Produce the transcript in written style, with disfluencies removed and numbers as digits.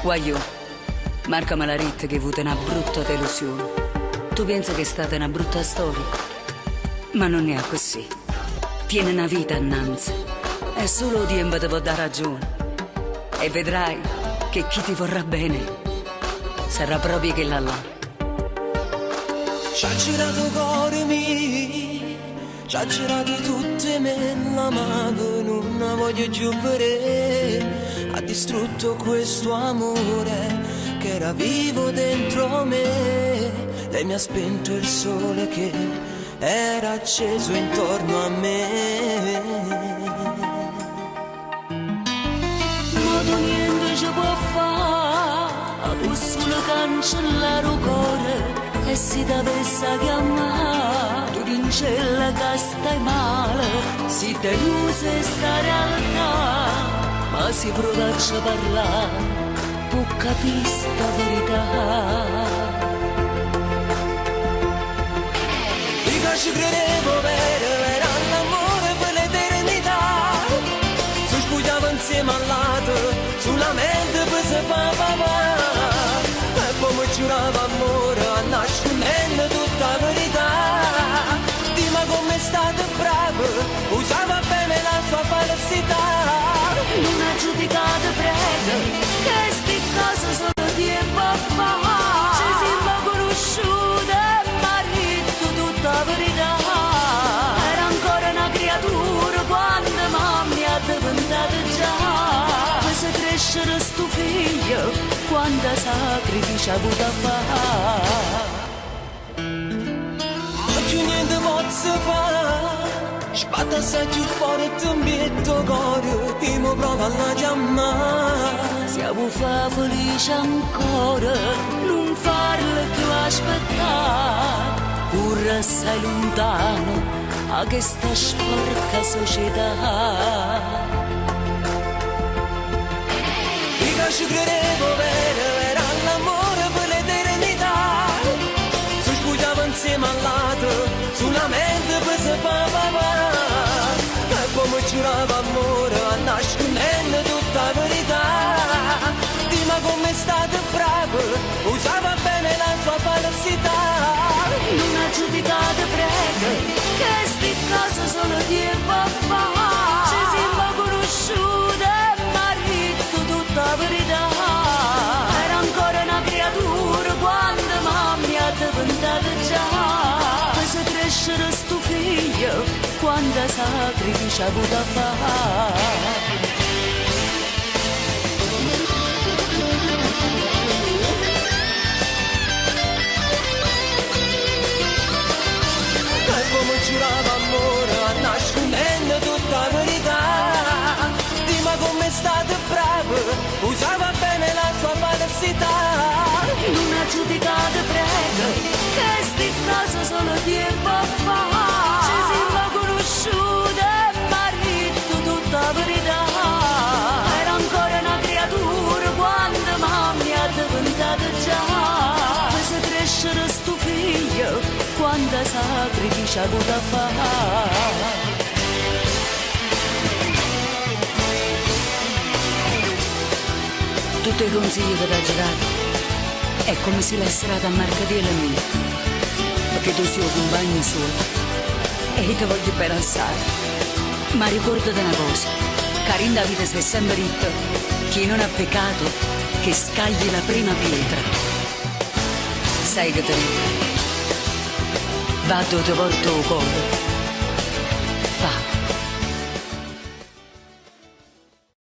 Guagliò, Marca Malarit che ha avuto una brutta delusione. Tu pensi che è stata una brutta storia? Ma non è così. Tiene una vita innanzi. È solo tempo ti può dare ragione. E vedrai che chi ti vorrà bene sarà proprio quella là. Ci ha girato cuore mio, ci ha girato tutte me, la mano non la voglio più vedere. Ha distrutto questo amore che era vivo dentro me. Lei mi ha spento il sole che era acceso intorno a me. Ma tu niente ci può fare, solo cancellare il cuore. E se ti avesse a chiamare, tu rincella che stai male, si delude sta realtà. Ma si provaci a parlare, può capire sta verità. Dico ci credevo era l'amore per l'eternità. Si spugliava insieme al lato, sulla mente poi si fa papà. E poi mi giurava amore, a nascondendo tutta la verità. Dima come è stato bravo, usava bene la sua falsità. Non ha giudicato prego, che sti cose sono tempo fa. Ci siamo conosciute e mi ha detto tutta la verità. Era ancora una creatura quando mamma mi ha diventato già. Se crescere sto figlio, quanta sacrificio ha avuto a fare. Ma più niente posso fare. Sbatta assai più forte un bietto cuore, e mi prova a chiamare. Siamo fa felice ancora, non farlo più aspettare. Pur assai lontano a questa sporca società. Dico ci credevo era l'amore per l'eternità. Si spugliava insieme al lato, sulla mente poi si fa papà. E poi mi giurava amore, nascondendo tutta la verità. Dima come è stato bravo, usava bene la sua falsità. Non ha giudicato prego, che sti cose sono tempo fa. Ci siamo conosciute e mi ha detto tutta la verità. Era ancora una creatura quando mamma mi ha diventato già. Se crescere sto figlio, quanta sacrificio ha avuto a fare. E come giurava amore, nascondendo tutta la verità. Dima come è stato bravo, usava bene la sua falsità. Non ha giudicato prego, che sti cose sono tempo fa. Ci siamo conosciute e mi ha detto tutta la verità. Era ancora una creatura quando mamma mi ha diventato già. Se crescere sto figlio, quanta sacrificio ha avuto a fare. Tutti i consigli che ti ha dato è come se l'essere a Marcadiela mia, perché tu sei un compagno suo e io ti voglio bene assai. Ma ricordati una cosa, Karin Davide si è sempre detto, chi non ha peccato che scagli la prima pietra. Sai che te dico? Va dove ti porto il cuore.